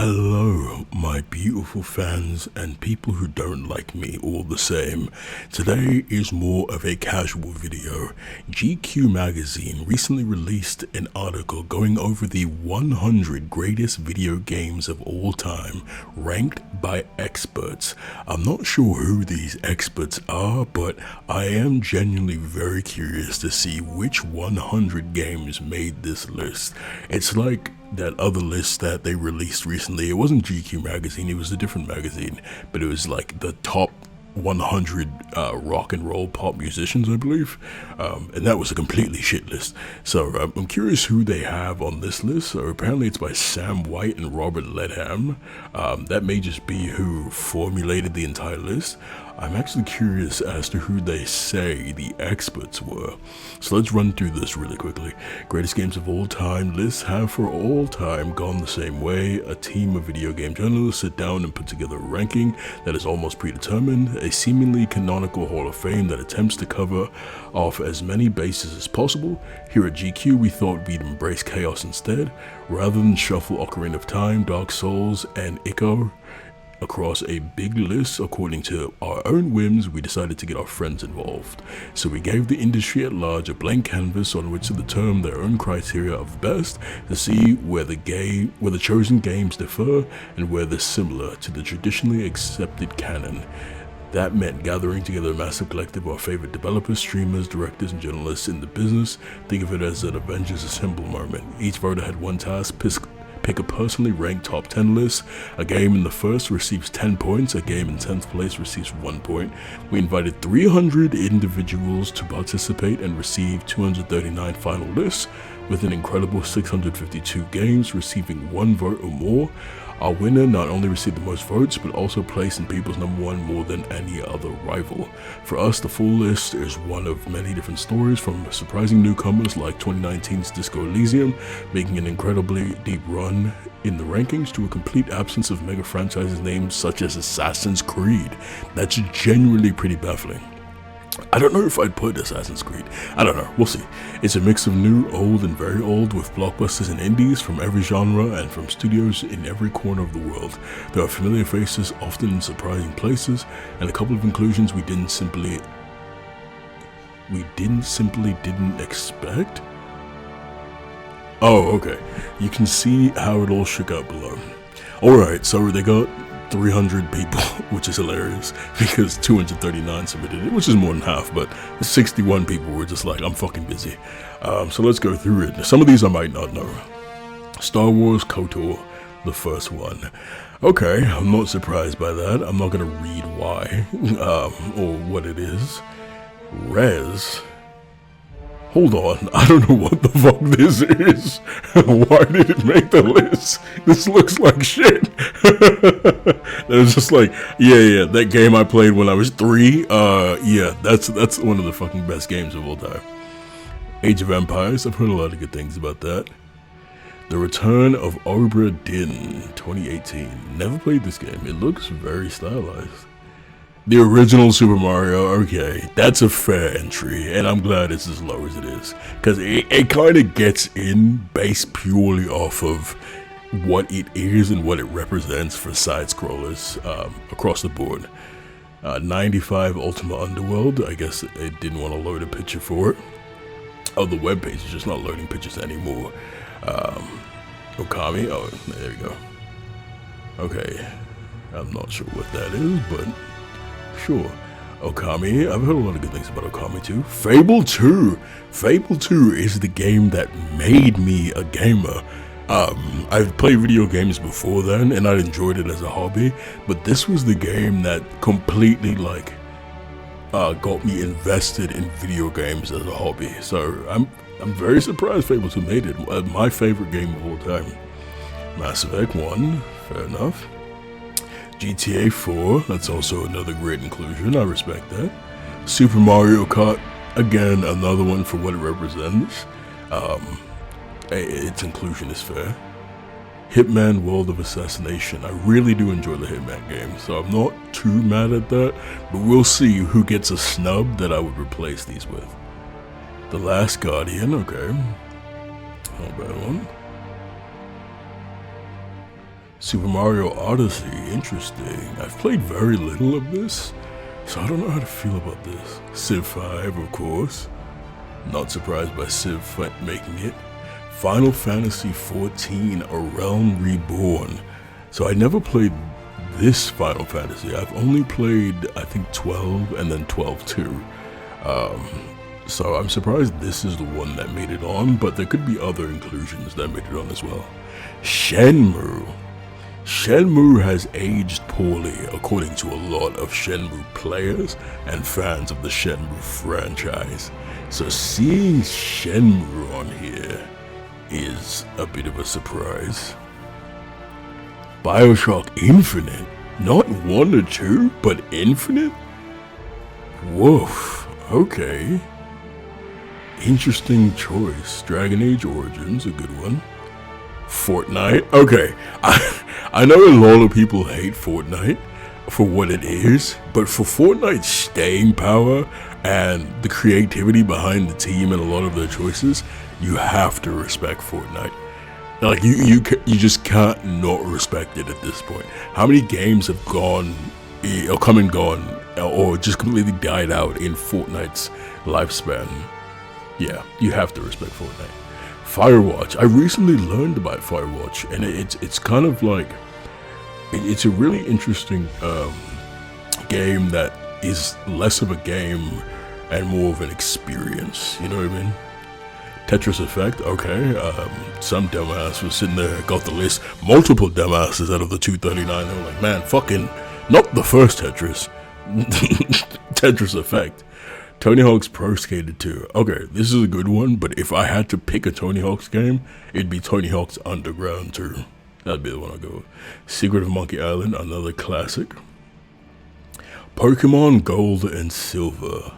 Hello, my beautiful fans and people who don't like me all the same. Today is more of a casual video. GQ magazine recently released an article going over the 100 greatest video games of all time, ranked by experts. I'm not sure who these experts are, but I am genuinely very curious to see which 100 games made this list. It's like that other list that they released recently. It wasn't GQ magazine, it was a different magazine, but it was like the top 100 rock and roll pop musicians, I believe, and that was a completely shit list. So I'm curious who they have on this list. So apparently it's by Sam White and Robert Ledham. That may just be who formulated the entire list. I'm actually curious as to who they say the experts were. So let's run through this really quickly. Greatest games of all time lists have for all time gone the same way. A team of video game journalists sit down and put together a ranking that is almost predetermined, a seemingly canonical hall of fame that attempts to cover off as many bases as possible. Here at GQ, we thought we'd embrace chaos instead. Rather than shuffle Ocarina of Time, Dark Souls, and Ico across a big list according to our own whims, we decided to get our friends involved. So we gave the industry at large a blank canvas on which to determine their own criteria of best, to see where the chosen games differ and where they're similar to the traditionally accepted canon. That meant gathering together a massive collective of our favorite developers, streamers, directors, and journalists in the business. Think of it as an Avengers Assemble moment. Each voter had one task: pick a personally ranked top 10 list. A game in the first receives 10 points, a game in 10th place receives 1 point. We invited 300 individuals to participate and receive 239 final lists, with an incredible 652 games receiving 1 vote or more. Our winner not only received the most votes, but also placed in people's number one more than any other rival. For us, the full list is one of many different stories, from surprising newcomers like 2019's Disco Elysium, making an incredibly deep run in the rankings, to a complete absence of mega franchises names such as Assassin's Creed. That's genuinely pretty baffling. I don't know if I'd put Assassin's Creed. I don't know, we'll see. It's a mix of new, old, and very old, with blockbusters and indies from every genre and from studios in every corner of the world. There are familiar faces, often in surprising places, and a couple of inclusions we simply didn't expect. Oh, okay. You can see how it all shook out below. Alright, so they got 300 people, which is hilarious because 239 submitted it, which is more than half, but 61 people were just like, I'm fucking busy. So let's go through it. Some of these I might not know. Star Wars KOTOR, the first one. Okay, I'm not surprised by that. I'm not gonna read why or what it is. Rez. Hold on, I don't know what the fuck this is. Why did it make the list? This looks like shit. It's just like, yeah, that game I played when I was 3, yeah, that's one of the fucking best games of all time. Age of Empires, I've heard a lot of good things about that. The Return of Obra Dinn, 2018. Never played this game, it looks very stylized. The original Super Mario, okay, that's a fair entry, and I'm glad it's as low as it is, because it kind of gets in based purely off of what it is and what it represents for side-scrollers across the board. 95 Ultima Underworld, I guess it didn't want to load a picture for it. Oh, the webpage is just not loading pictures anymore. Okami, oh, there we go. Okay, I'm not sure what that is, but sure. Okami, I've heard a lot of good things about Okami too. Fable 2! Fable 2 is the game that made me a gamer. I've played video games before then, and I enjoyed it as a hobby, but this was the game that completely, like, got me invested in video games as a hobby. So I'm very surprised Fable 2 made it. My favorite game of all time. Mass Effect 1, fair enough. GTA 4, that's also another great inclusion, I respect that. Super Mario Kart, again, another one for what it represents. Its inclusion is fair. Hitman World of Assassination, I really do enjoy the Hitman game, so I'm not too mad at that, but we'll see who gets a snub that I would replace these with. The Last Guardian, okay. Not a bad one. Super Mario Odyssey, interesting. I've played very little of this, so I don't know how to feel about this. Civ 5, of course. Not surprised by Civ making it. Final Fantasy XIV, A Realm Reborn. So I never played this Final Fantasy. I've only played, I think, 12 and then 12-2. So I'm surprised this is the one that made it on, but there could be other inclusions that made it on as well. Shenmue. Shenmue has aged poorly, according to a lot of Shenmue players and fans of the Shenmue franchise. So seeing Shenmue on here is a bit of a surprise. BioShock Infinite? Not 1 or 2, but Infinite? Woof, okay. Interesting choice. Dragon Age Origins, a good one. Fortnite? Okay, I know a lot of people hate Fortnite for what it is, but for Fortnite's staying power and the creativity behind the team and a lot of their choices, you have to respect Fortnite. Like, you just can't not respect it at this point. How many games have gone, or come and gone, or just completely died out in Fortnite's lifespan? Yeah, you have to respect Fortnite. Firewatch. I recently learned about Firewatch, and it's kind of like, it's a really interesting game that is less of a game and more of an experience, you know what I mean? Tetris Effect, okay, some dumbass was sitting there, got the list, multiple dumbasses out of the 239, they were like, man, fucking, not the first Tetris, Tetris Effect. Tony Hawk's Pro Skater 2, okay, this is a good one, but if I had to pick a Tony Hawk's game, it'd be Tony Hawk's Underground 2, that'd be the one I'd go with. Secret of Monkey Island, another classic. Pokemon Gold and Silver.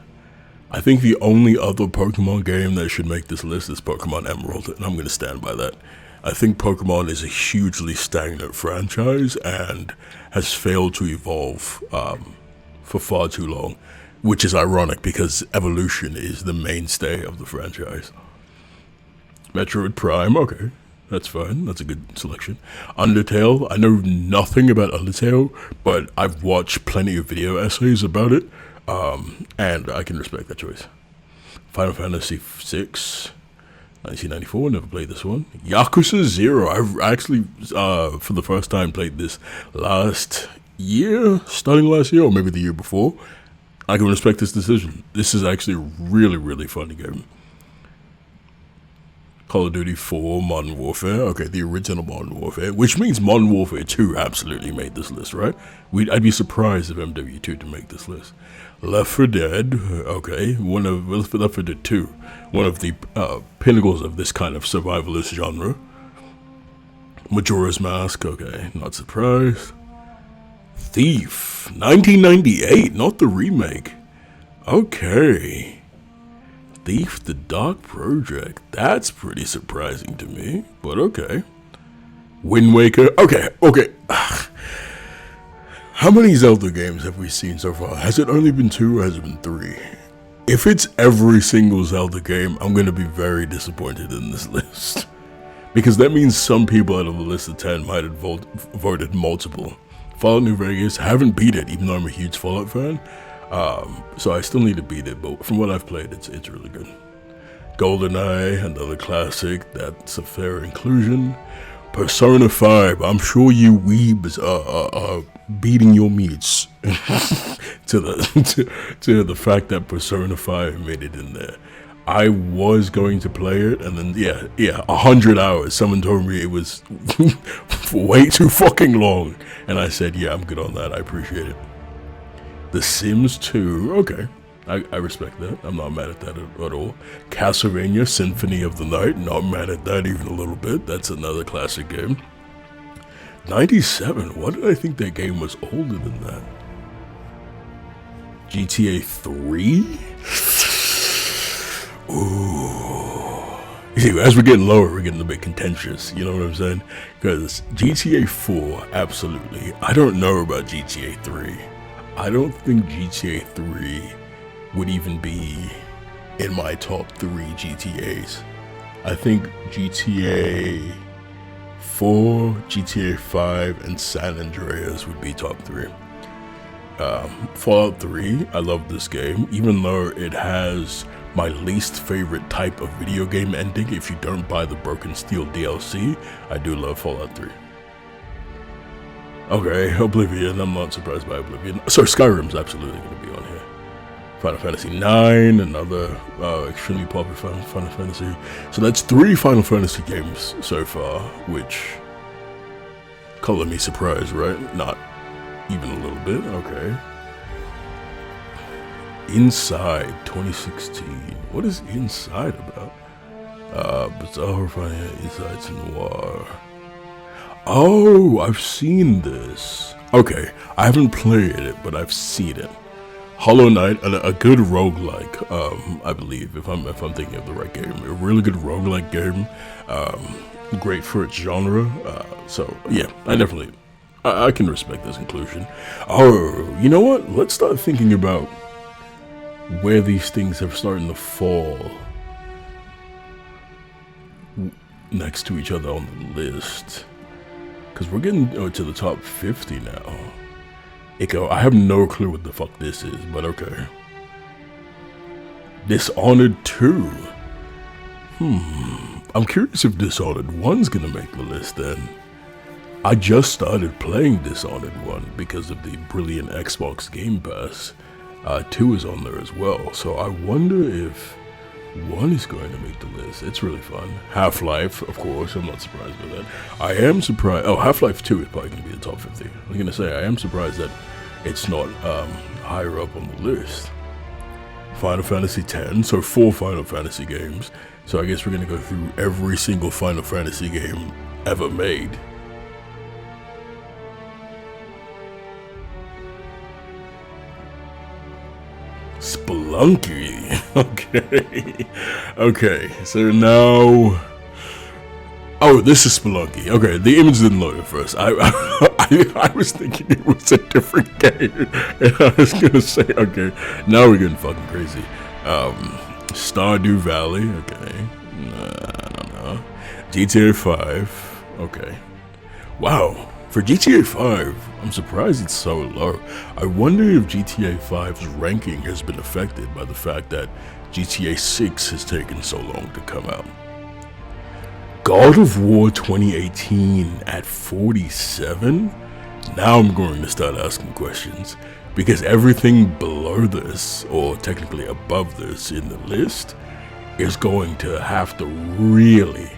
I think the only other Pokemon game that should make this list is Pokemon Emerald, and I'm going to stand by that. I think Pokemon is a hugely stagnant franchise and has failed to evolve for far too long, which is ironic because evolution is the mainstay of the franchise. Metroid Prime, okay, that's fine, that's a good selection. Undertale, I know nothing about Undertale, but I've watched plenty of video essays about it. And I can respect that choice. Final Fantasy VI, 1994, never played this one. Yakuza 0, I've actually, for the first time, played this last year, starting last year, or maybe the year before. I can respect this decision. This is actually a really, really funny game. Call of Duty 4, Modern Warfare, okay, the original Modern Warfare, which means Modern Warfare 2 absolutely made this list, right? I'd be surprised if MW2 didn't make this list. Left 4 Dead, okay, Left 4 Dead 2, one of the pinnacles of this kind of survivalist genre. Majora's Mask, okay, not surprised. Thief, 1998, not the remake. Okay. Thief the Dark Project, that's pretty surprising to me, but okay. Wind Waker, okay. How many Zelda games have we seen so far? Has it only been 2 or has it been 3? If it's every single Zelda game, I'm going to be very disappointed in this list. Because that means some people out of the list of 10 might have voted multiple. Fallout New Vegas, haven't beat it, even though I'm a huge Fallout fan. So I still need to beat it, but from what I've played, it's really good. GoldenEye, another classic, that's a fair inclusion. Persona 5, I'm sure you weebs are beating your meats to the fact that Persona 5 made it in there. I was going to play it, and then, yeah, 100 hours. Someone told me it was way too fucking long, and I said, yeah, I'm good on that, I appreciate it. The Sims 2, okay, I respect that, I'm not mad at that at all. Castlevania Symphony of the Night, not mad at that even a little bit, that's another classic game. 97, why did I think that game was older than that? GTA 3? Ooh. See, as we're getting lower, we're getting a bit contentious, you know what I'm saying? Because GTA 4, absolutely. I don't know about GTA 3. I don't think GTA 3 would even be in my top 3 GTAs. I think GTA 4, GTA 5, and San Andreas would be top 3. Fallout 3, I love this game, even though it has my least favorite type of video game ending. If you don't buy the Broken Steel DLC, I do love Fallout 3. Okay, Oblivion, I'm not surprised by Oblivion. So Skyrim's absolutely going to be on here. Final Fantasy 9, another extremely popular Final Fantasy. So that's 3 Final Fantasy games so far, which color me surprised, right? Not even a little bit, okay. Inside 2016. What is Inside about? Bizarre Final Insights Noir. Oh, I've seen this. Okay, I haven't played it, but I've seen it. Hollow Knight, a good roguelike, I believe, if I'm thinking of the right game. A really good roguelike game, great for its genre. So yeah, I can respect this inclusion. Oh, you know what? Let's start thinking about where these things have started to fall next to each other on the list, because we're getting to the top 50 now. I have no clue what the fuck this is, but okay. Dishonored 2. I'm curious if Dishonored 1's gonna make the list then. I just started playing Dishonored 1 because of the brilliant Xbox Game Pass. 2 is on there as well, so I wonder if 1 is going to make the list. It's really fun. Half-Life, of course, I'm not surprised by that. I am surprised, Half-Life 2 is probably going to be the top 50. I'm going to say, I am surprised that it's not higher up on the list. Final Fantasy X, so 4 Final Fantasy games. So I guess we're going to go through every single Final Fantasy game ever made. Spelunky. Okay, so now, this is Spelunky. Okay, the image didn't load at first. I was thinking it was a different game, and I was gonna say, okay, now we're getting fucking crazy. Stardew Valley. Okay, I don't know. GTA 5. Okay, wow. For GTA 5, I'm surprised it's so low. I wonder if GTA 5's ranking has been affected by the fact that GTA 6 has taken so long to come out. God of War 2018 at 47? Now I'm going to start asking questions, because everything below this, or technically above this in the list, is going to have to really,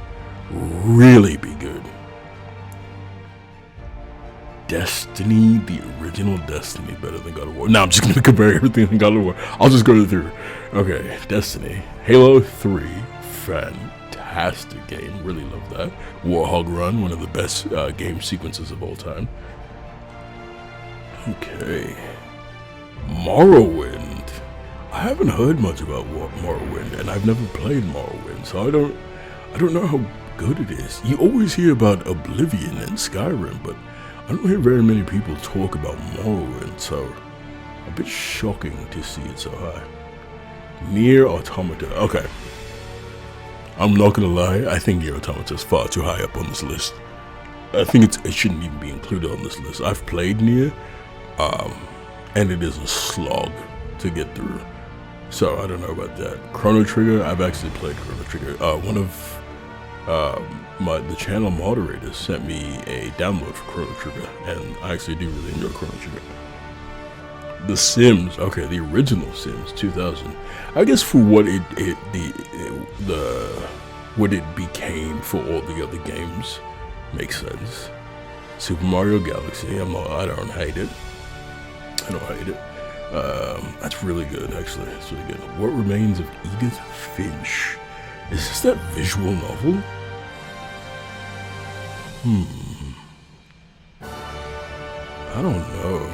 really be good. Destiny, the original Destiny, better than God of War. Now I'm just going to compare everything to God of War. I'll just go through. Okay, Destiny. Halo 3, fantastic game. Really love that. Warhog Run, one of the best game sequences of all time. Okay. Morrowind. I haven't heard much about Morrowind, and I've never played Morrowind, so I don't know how good it is. You always hear about Oblivion and Skyrim, but I don't hear very many people talk about Morrowind, so a bit shocking to see it so high. Nier Automata. Okay. I'm not gonna lie, I think Nier Automata is far too high up on this list. I think it shouldn't even be included on this list. I've played Nier, and it is a slog to get through. So I don't know about that. Chrono Trigger, I've actually played Chrono Trigger. One of the channel moderators sent me a download for Chrono Trigger, and I actually do really enjoy Chrono Trigger. The Sims, okay, the original Sims, 2000. I guess for what what it became for all the other games, makes sense. Super Mario Galaxy, I don't hate it. That's really good, actually. It's really good. What Remains of Edith Finch? Is this that visual novel? I don't know.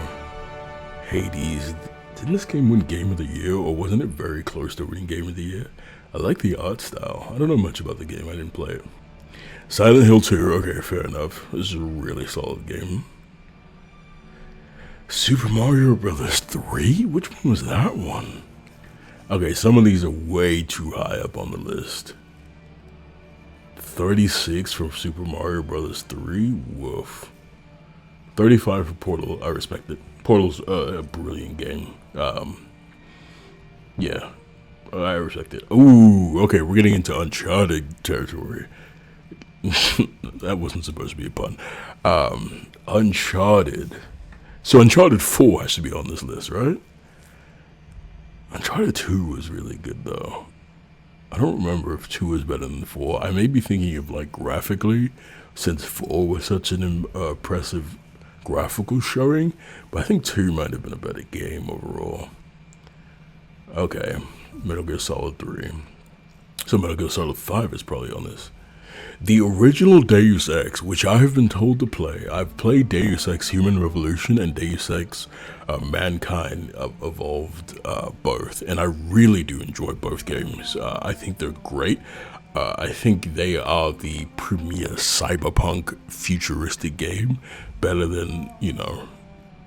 Hades. Didn't this game win Game of the Year, or wasn't it very close to winning Game of the Year? I like the art style. I don't know much about the game. I didn't play it. Silent Hill 2. Okay, fair enough. This is a really solid game. Super Mario Brothers 3? Which one was that one? Okay, some of these are way too high up on the list. 36 from Super Mario Brothers 3. Woof. 35 for Portal. I respect it. Portal's a brilliant game. Yeah, I respect it. Ooh, okay, we're getting into Uncharted territory. That wasn't supposed to be a pun. Uncharted. So Uncharted 4 has to be on this list, right? Uncharted 2 was really good, though. I don't remember if 2 was better than 4. I may be thinking of, like, graphically, since 4 was such an impressive graphical showing, but I think 2 might have been a better game overall. Okay, Metal Gear Solid 3. So Metal Gear Solid 5 is probably on this. The original Deus Ex, which I have been told to play. I've played Deus Ex Human Revolution and Deus Ex Mankind Evolved both, and I really do enjoy both games. I think they're great. I think they are the premier cyberpunk futuristic game, better than, you know,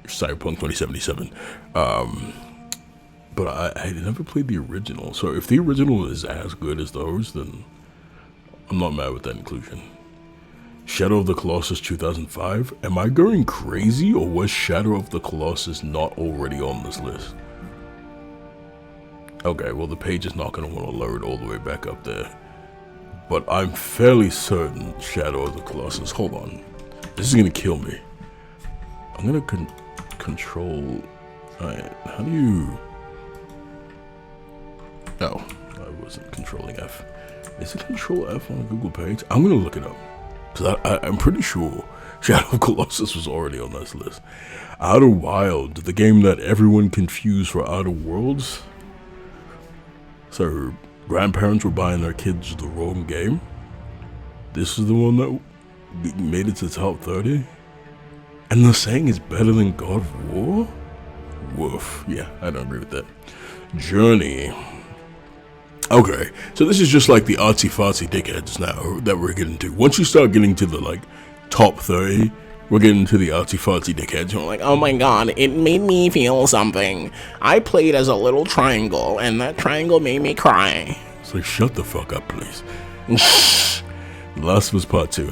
Cyberpunk 2077. But I never played the original, so if the original is as good as those, then I'm not mad with that inclusion. Shadow of the Colossus 2005. Am I going crazy, or was Shadow of the Colossus not already on this list? Okay, well the page is not going to want to load all the way back up there. But I'm fairly certain Shadow of the Colossus. Hold on. This is going to kill me. I'm going to control... Alright, how do you... No, I wasn't controlling F. Is it Control F on a Google page? I'm going to look it up. Because I'm pretty sure Shadow of Colossus was already on this list. Outer Wild, the game that everyone confused for Outer Worlds. So, grandparents were buying their kids the wrong game. This is the one that made it to top 30. And the saying is better than God of War? Woof. Yeah, I don't agree with that. Journey. Okay, so this is just like the artsy-fartsy dickheads now that we're getting to. Once you start getting to the, like, top 30, we're getting to the artsy-fartsy dickheads who are like, oh my god, it made me feel something. I played as a little triangle, and that triangle made me cry. It's like, shut the fuck up, please. The Last of Us Part 2.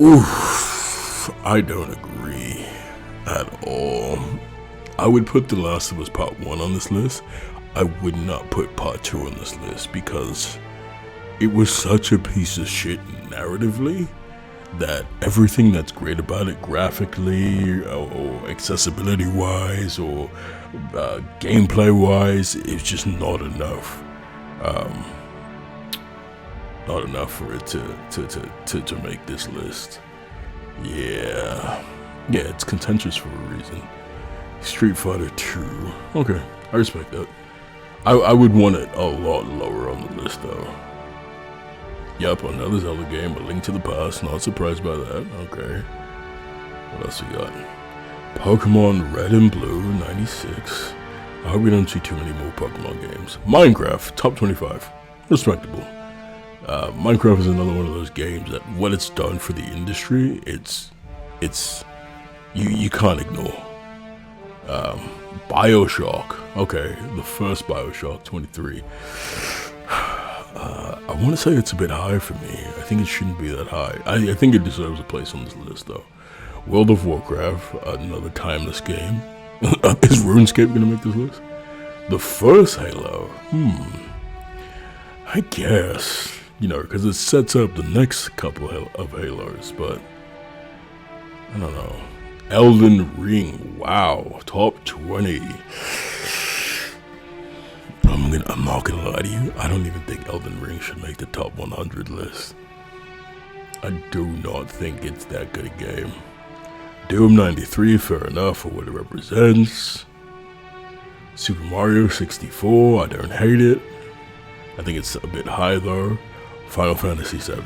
Oof, I don't agree at all. I would put The Last of Us Part 1 on this list. I would not put Part 2 on this list because it was such a piece of shit narratively that everything that's great about it graphically or accessibility wise or gameplay wise is just not enough. Not enough for it to make this list. Yeah, it's contentious for a reason. Street Fighter 2. Okay, I respect that. I would want it a lot lower on the list though. Yup, another Zelda game, A Link to the Past. Not surprised by that. Okay. What else we got? Pokemon Red and Blue, 96. I hope we don't see too many more Pokemon games. Minecraft, top 25. Respectable. Minecraft is another one of those games that what it's done for the industry, it's you can't ignore. BioShock. Okay, the first BioShock, 23. I want to say it's a bit high for me. I think it shouldn't be that high. I think it deserves a place on this list, though. World of Warcraft, another timeless game. Is RuneScape going to make this list? The first Halo? I guess. You know, because it sets up the next couple of Halos, but I don't know. Elden Ring, wow, top 20. I'm not gonna lie to you, I don't even think Elden Ring should make the top 100 list. I do not think it's that good a game. Doom 93, fair enough for what it represents. Super Mario 64, I don't hate it. I think it's a bit high though. Final Fantasy 7,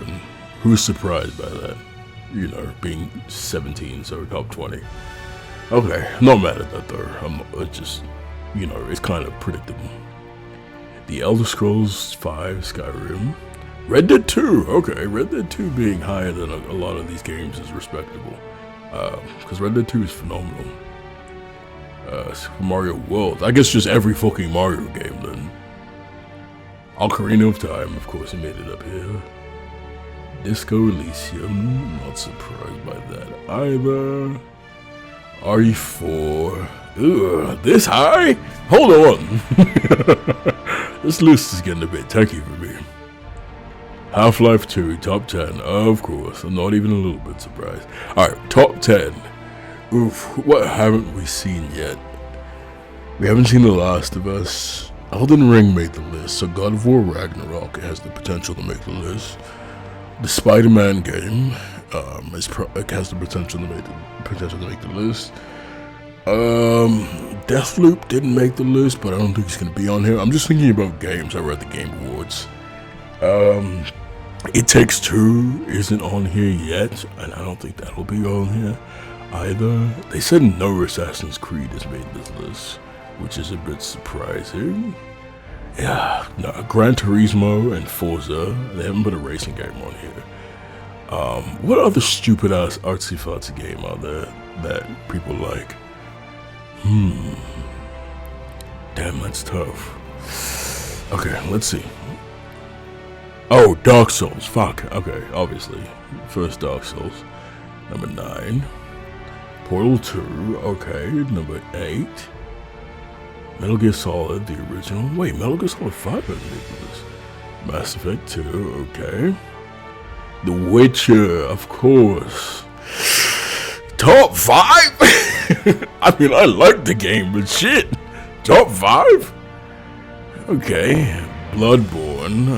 who's surprised by that? You know, being 17, so top 20. Okay, not mad at that though. It's just, you know, it's kind of predictable. The Elder Scrolls 5 Skyrim. Red Dead 2, okay, Red Dead 2 being higher than a lot of these games is respectable. Because Red Dead 2 is phenomenal. Super Mario World, I guess just every fucking Mario game then. Ocarina of Time, of course, he made it up here. Disco Elysium, not surprised by that either. RE4, ugh, this high? Hold on. This list is getting a bit techy for me. Half-Life 2, top 10, of course, I'm not even a little bit surprised. Alright, top 10. Oof, what haven't we seen yet? We haven't seen The Last of Us. Elden Ring made the list, so God of War Ragnarok has the potential to make the list. The Spider-Man game has the potential to make the list. Deathloop didn't make the list, but I don't think it's gonna be on here. I'm just thinking about games. I read the Game Awards. It Takes Two isn't on here yet, and I don't think that'll be on here either. They said no Assassin's Creed has made this list, which is a bit surprising. Yeah, no, Gran Turismo and Forza, they haven't put a racing game on here. What other stupid ass artsy fartsy game are there that people like? Damn, that's tough. Okay, let's see. Oh, Dark Souls, fuck, okay, obviously. First Dark Souls. Number 9. Portal 2, okay, number 8. Metal Gear Solid, the original. Wait, Metal Gear Solid 5 hasn't made this. Mass Effect 2, okay. The Witcher, of course. Top 5? I mean, I like the game, but shit. Top 5? Okay. Bloodborne.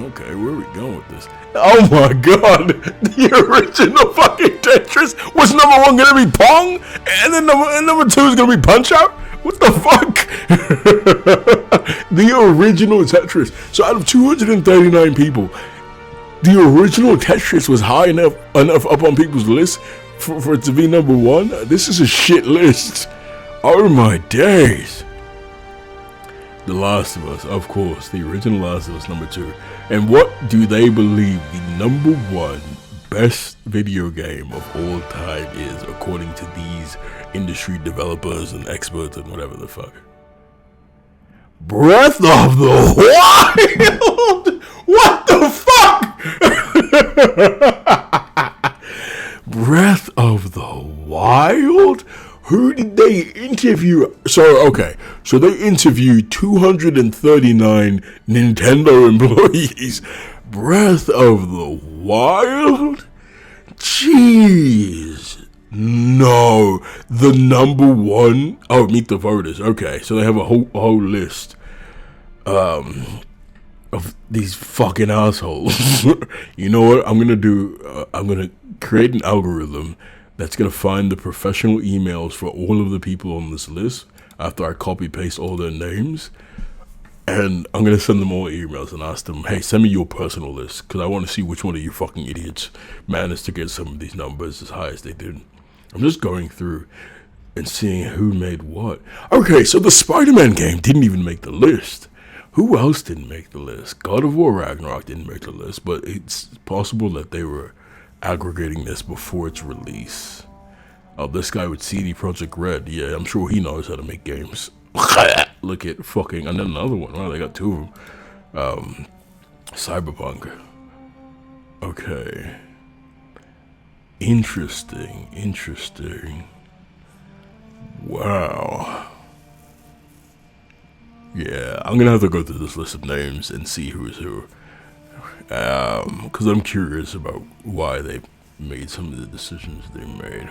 Okay, where are we going with this? Oh my god! The original fucking Tetris was number 1 gonna be Pong? And then number 2 is gonna be Punch Out? What the fuck? The original Tetris. So out of 239 people, the original Tetris was high enough up on people's list for it to be number 1? This is a shit list. Oh my days. The Last of Us, of course, the original Last of Us, number 2. And what do they believe the number 1 best video game of all time is, according to these industry developers and experts and whatever the fuck? Breath of the Wild! What the fuck? Breath of the Wild? Who did they interview? So they interviewed 239 Nintendo employees. Breath of the Wild? Jeez. No. The number 1? Oh, Meet the Voters. Okay, so they have a whole list of these fucking assholes. You know what I'm gonna do? I'm gonna create an algorithm that's gonna find the professional emails for all of the people on this list after I copy paste all their names, and I'm gonna send them all emails and ask them, hey, send me your personal list, because I want to see which one of you fucking idiots managed to get some of these numbers as high as they did. I'm just going through and seeing who made what. Okay, so the Spider-Man game didn't even make the list. Who else didn't make the list? God of War Ragnarok didn't make the list, but it's possible that they were aggregating this before its release. Oh, this guy with CD Projekt Red, yeah, I'm sure he knows how to make games. Look at fucking, and then another one. Wow, they got 2 of them. Cyberpunk. Okay. Interesting. Wow. Yeah, I'm gonna have to go through this list of names and see who's who. Because I'm curious about why they made some of the decisions they made.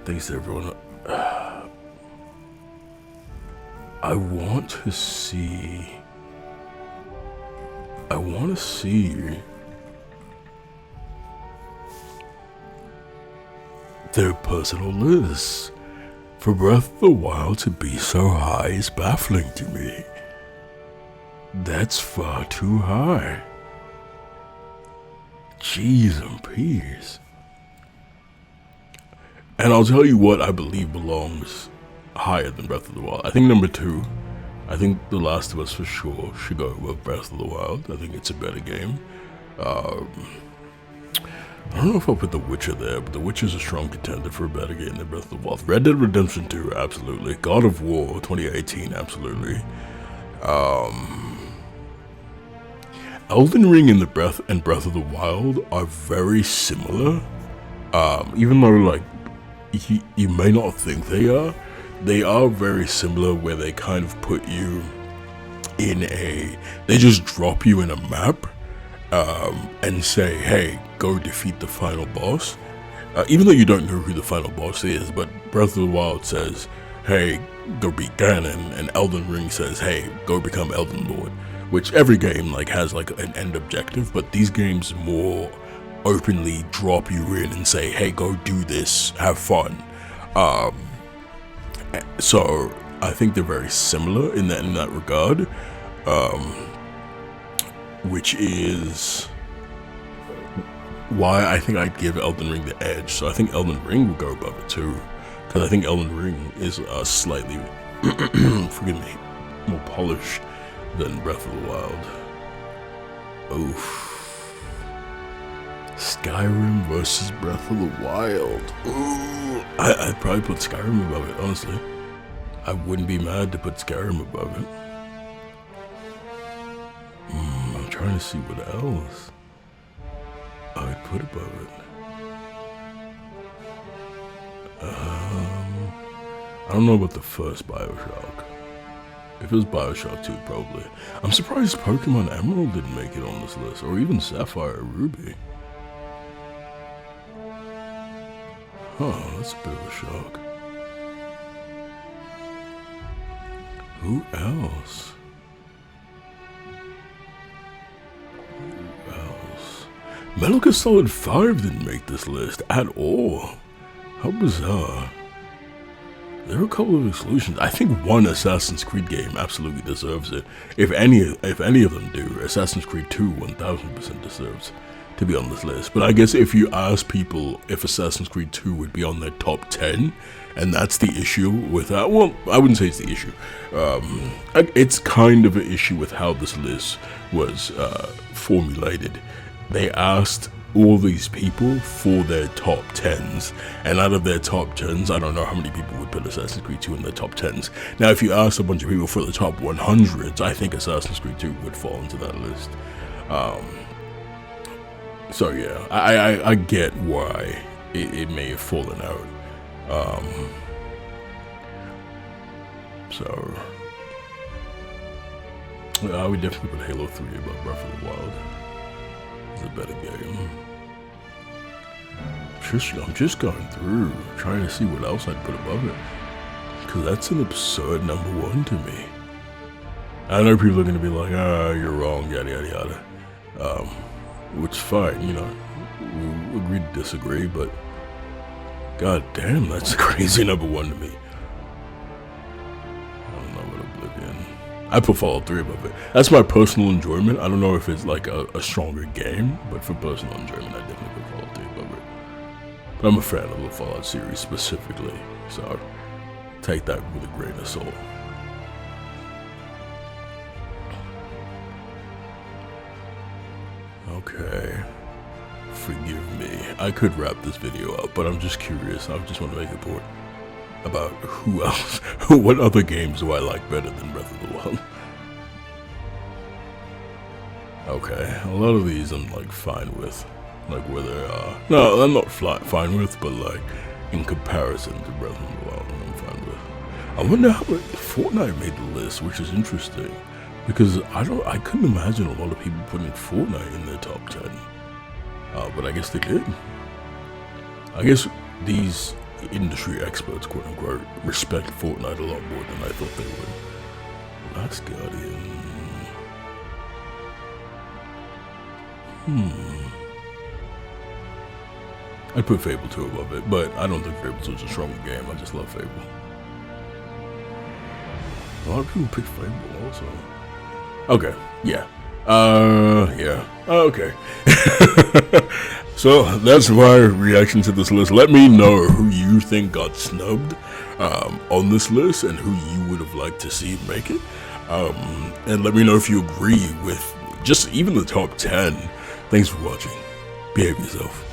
Thanks to everyone. I want to see their personal lists. For Breath of the Wild to be so high is baffling to me. That's far too high. Jeez and peas. And I'll tell you what I believe belongs higher than Breath of the Wild. I think number 2. I think The Last of Us for sure should go above Breath of the Wild. I think it's a better game. I don't know if I'll put The Witcher there, but The Witcher's a strong contender for a better game than Breath of the Wild. Red Dead Redemption 2, absolutely. God of War 2018, absolutely. Elden Ring and Breath of the Wild are very similar. Even though like you may not think they are very similar, where they kind of put you in they just drop you in a map, and say, hey, go defeat the final boss. Even though you don't know who the final boss is, but Breath of the Wild says, hey, go beat Ganon, and Elden Ring says, hey, go become Elden Lord. Which every game like has like an end objective, but these games more openly drop you in and say, hey, go do this, have fun. So I think they're very similar in that regard, which is why I think I'd give Elden Ring the edge. So I think Elden Ring will go above it too, because I think Elden Ring is slightly, forgive me, more polished than Breath of the Wild. Oof. Skyrim versus Breath of the Wild. Ooh. I'd probably put Skyrim above it, honestly. I wouldn't be mad to put Skyrim above it. I'm trying to see what else I would put above it. I don't know about the first Bioshock. If it was Bioshock 2, probably. I'm surprised Pokemon Emerald didn't make it on this list, or even Sapphire or Ruby. Huh, that's a bit of a shock. Who else? Metal Gear Solid 5 didn't make this list at all. How bizarre. There are a couple of exclusions. I think one Assassin's Creed game absolutely deserves it. If any of them do, Assassin's Creed 2 1000% deserves to be on this list. But I guess if you ask people if Assassin's Creed 2 would be on their top 10, and that's the issue with that, well, I wouldn't say it's the issue. It's kind of an issue with how this list was formulated. They asked all these people for their top 10s, and out of their top 10s, I don't know how many people would put Assassin's Creed 2 in their top 10s. Now, if you ask a bunch of people for the top 100s, I think Assassin's Creed 2 would fall into that list. So yeah, I get why it may have fallen out. So I would definitely put Halo 3 above Breath of the Wild. It's a better game. I'm just going through, trying to see what else I'd put above it, because that's an absurd number one to me. I know people are going to be like, you're wrong, yada yada yada. Which is fine, you know, we agree to disagree, but god damn, that's a crazy number one to me. I don't know what Oblivion. I put Fallout 3 above it. That's my personal enjoyment. I don't know if it's like a stronger game, but for personal enjoyment, I definitely put Fallout 3 above it. But I'm a fan of the Fallout series specifically, so take that with a grain of salt. Okay, forgive me. I could wrap this video up, but I'm just curious. I just want to make a point about who else, what other games do I like better than Breath of the Wild? Okay, a lot of these I'm like fine with, like where they are. No, I'm not fine with, but like in comparison to Breath of the Wild, I'm fine with. I wonder how Fortnite made the list, which is interesting. Because I couldn't imagine a lot of people putting Fortnite in their top 10. But I guess they did. I guess these industry experts, quote unquote, respect Fortnite a lot more than I thought they would. Last Guardian. I'd put Fable 2 above it, but I don't think Fable 2 is a stronger game. I just love Fable. A lot of people pick Fable also. Okay, yeah. Yeah. Okay. So, that's my reaction to this list. Let me know who you think got snubbed on this list and who you would have liked to see make it. And let me know if you agree with just even the top 10. Thanks for watching. Behave yourself.